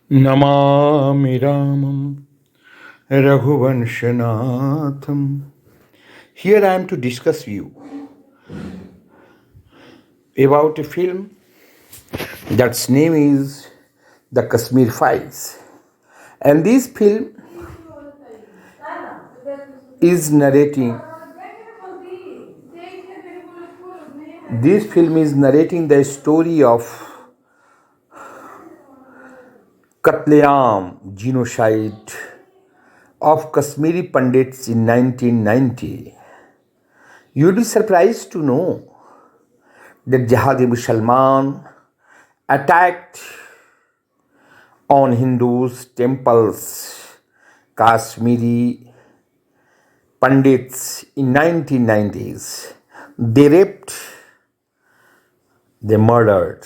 Namami Ramam Raghuvanshanatham. Here I am to discuss you about a film that's name is The Kashmir Files. And is narrating this film is narrating the story of Katleam genocide of Kashmiri Pandits in 1990. You'll be surprised to know that Jihadi Musalman attacked on Hindus' temples, Kashmiri Pandits in 1990s. They raped, they murdered.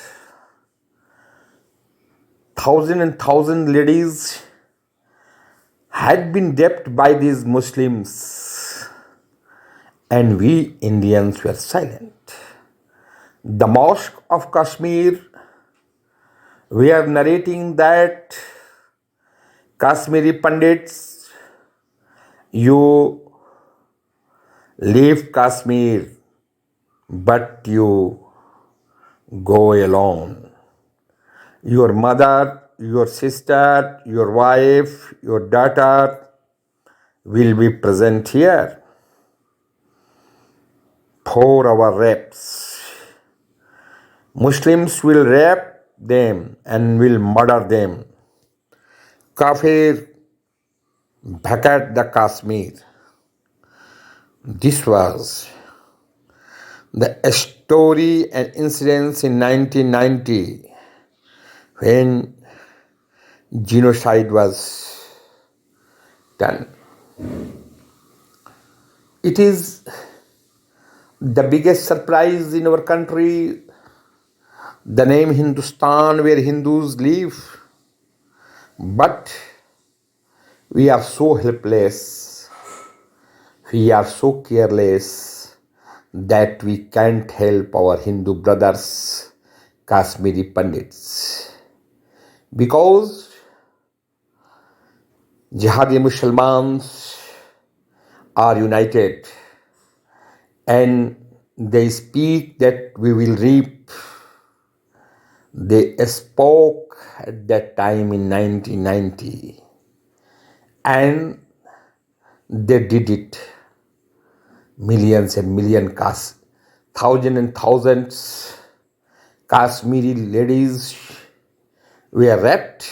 Thousand ladies had been raped by these Muslims, and we Indians were silent. The Mosque of Kashmir, we are narrating that Kashmiri Pandits, you leave Kashmir, but you go alone. Your mother, your sister, your wife, your daughter will be present here for our rapes. Muslims will rape them and will murder them. Kafir vacate the Kashmir. This was the story and incidents in 1990 when genocide was done. It is the biggest surprise in our country. The name Hindustan, where Hindus live, but we are so helpless, we are so careless that we can't help our Hindu brothers, Kashmiri Pandits, because Jihadi Musalmans are united and they speak that we will reap. They spoke at that time in 1990 and they did it. Millions and millions, thousands and thousands Kashmiri ladies were raped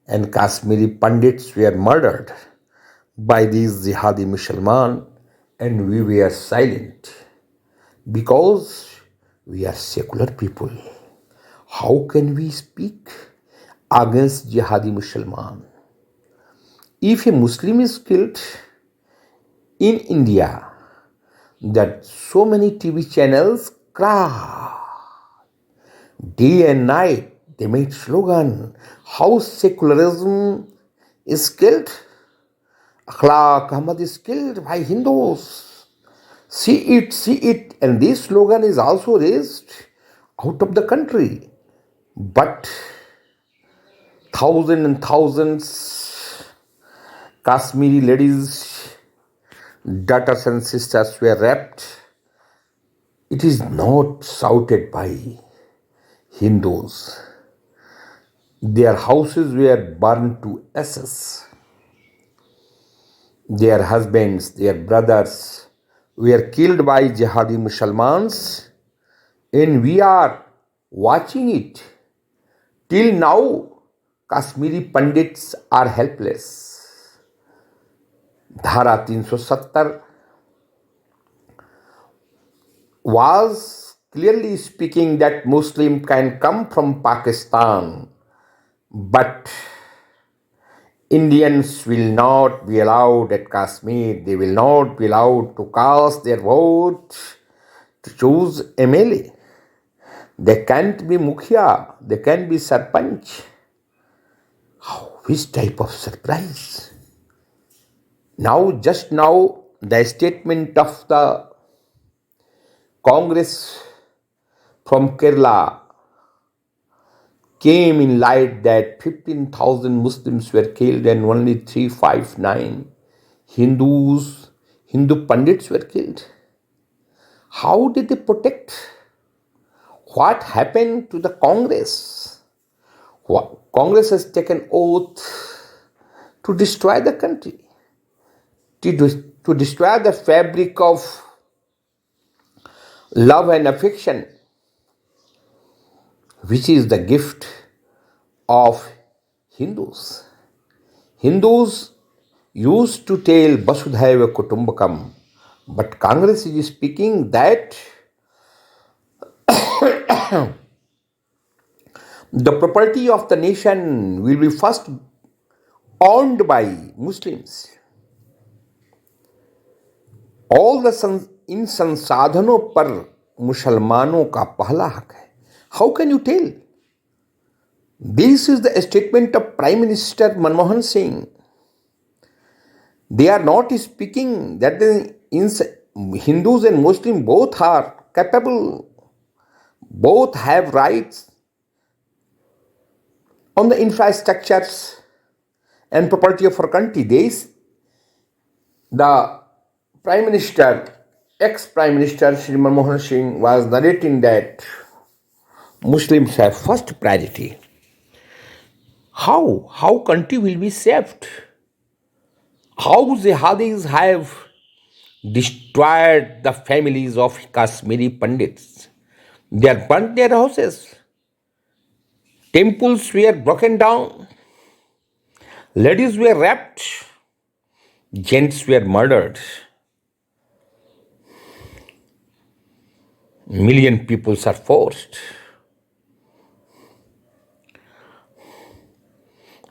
and Kashmiri Pandits were murdered by these Jihadi Musalman, and we were silent because we are secular people. How can we speak against Jihadi Musalman? If a Muslim is killed in India, that so many TV channels cry day and night, they made slogan, how secularism is killed, Akhlaq Ahmad is killed by Hindus. See it, and this slogan is also raised out of the country. But thousands and thousands Kashmiri ladies, daughters and sisters were raped. It is not shouted by Hindus. Their houses were burned to ashes. Their husbands, their brothers were killed by Jihadi Musalmans, and we are watching it. Till now, Kashmiri Pandits are helpless. Dhara 370 was clearly speaking that Muslim can come from Pakistan, but Indians will not be allowed at Kashmir. They will not be allowed to cast their vote to choose MLA. They can't be Mukhya. They can't be Sarpanch. Which type of surprise? Just now, the statement of the Congress from Kerala came in light that 15,000 Muslims were killed and only 359 Hindu Pandits were killed. How did they protect? What happened to the Congress? Congress has taken oath to destroy the country, to destroy the fabric of love and affection, which is the gift of Hindus. Hindus used to tell Vasudhaiva Kutumbakam, but Congress is speaking that the property of the nation will be first owned by Muslims. All the इन संसाधनों पर मुसलमानों का पहला हक है. How can you tell? This is the statement of prime minister Manmohan Singh. They are not speaking that the Hindus and Muslims both are capable, both have rights on the infrastructures and property of our country. The Prime Minister, ex-Prime Minister Shri Manmohan Singh was narrating that Muslims have first priority. How country will be saved? How jihadis have destroyed the families of Kashmiri Pandits. They have burnt their houses. Temples were broken down. Ladies were raped. Gents were murdered. Million people are forced.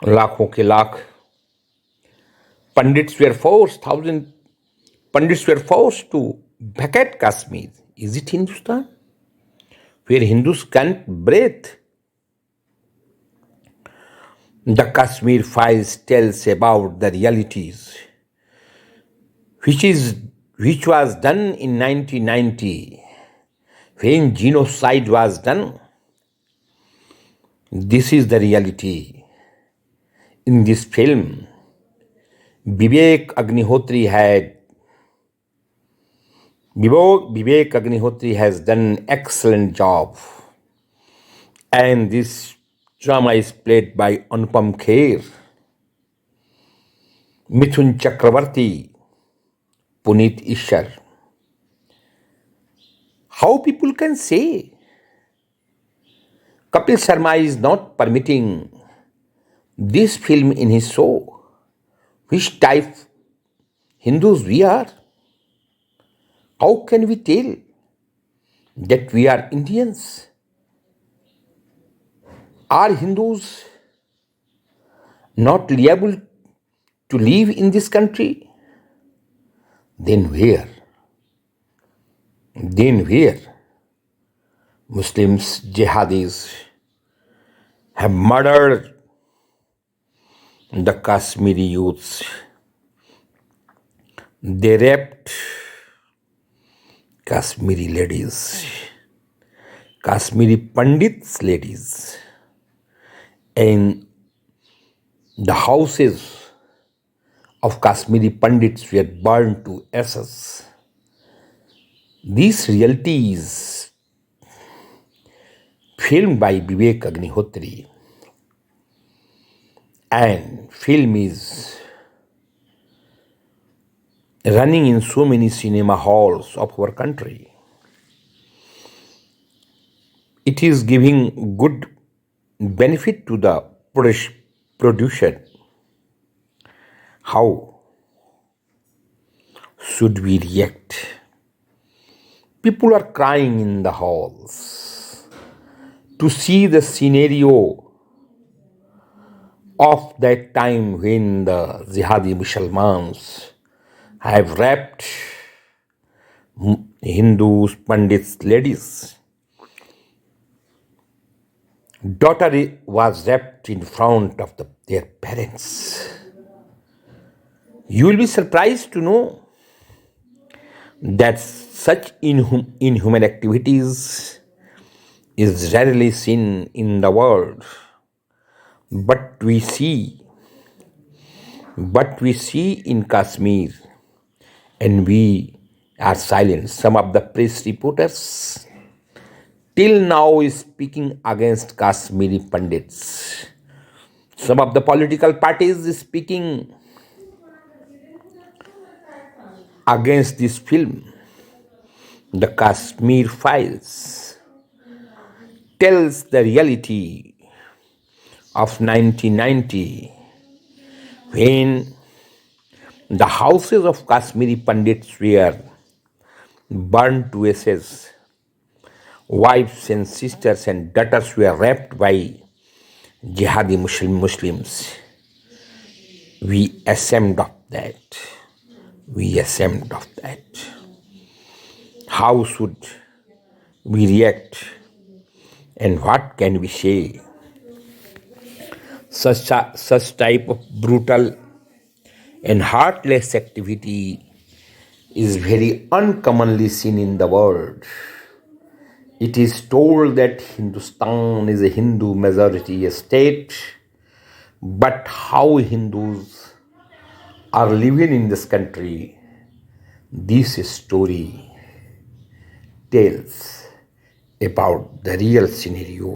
लाखों के lakh Pandits were forced, thousand Pandits were forced to vacate Kashmir. Is it Hindustan? Where Hindus can't breathe. The Kashmir Files tells about the realities, which was done in 1990, when genocide was done. This is the reality. In this film, Vivek Agnihotri has done an excellent job, and this drama is played by Anupam Kher, Mithun Chakravarti, Puneet Ishar. How people can say Kapil Sharma is not permitting this film in his show? Which type Hindus we are? How can we tell that we are Indians? Are Hindus not liable to live in this country? Then where? Muslims, jihadis have murdered the Kashmiri youths. They raped Kashmiri ladies, Kashmiri Pandits ladies, and the houses of Kashmiri Pandits were burned to ashes. These realities filmed by Vivek Agnihotri, and film is running in so many cinema halls of our country. It is giving good benefit to the production. How should we react? People are crying in the halls to see the scenario of that time when the jihadi Muslims have raped Hindus, Pandits, ladies. Daughter was raped in front of their parents. You will be surprised to know that such inhuman activities is rarely seen in the world. But we see in Kashmir, and we are silent. Some of the press reporters till now is speaking against Kashmiri Pandits. Some of the political parties is speaking against this film. The Kashmir Files tells the reality of 1990 when the houses of Kashmiri Pandits were burned to ashes. Wives and sisters and daughters were raped by jihadi Muslims. We ashamed of that. We ashamed of that. How should we react and what can we say? Such type of brutal and heartless activity is very uncommonly seen in the world. It is told that Hindustan is a Hindu majority state, but how Hindus are living in this country, this story tells about the real scenario.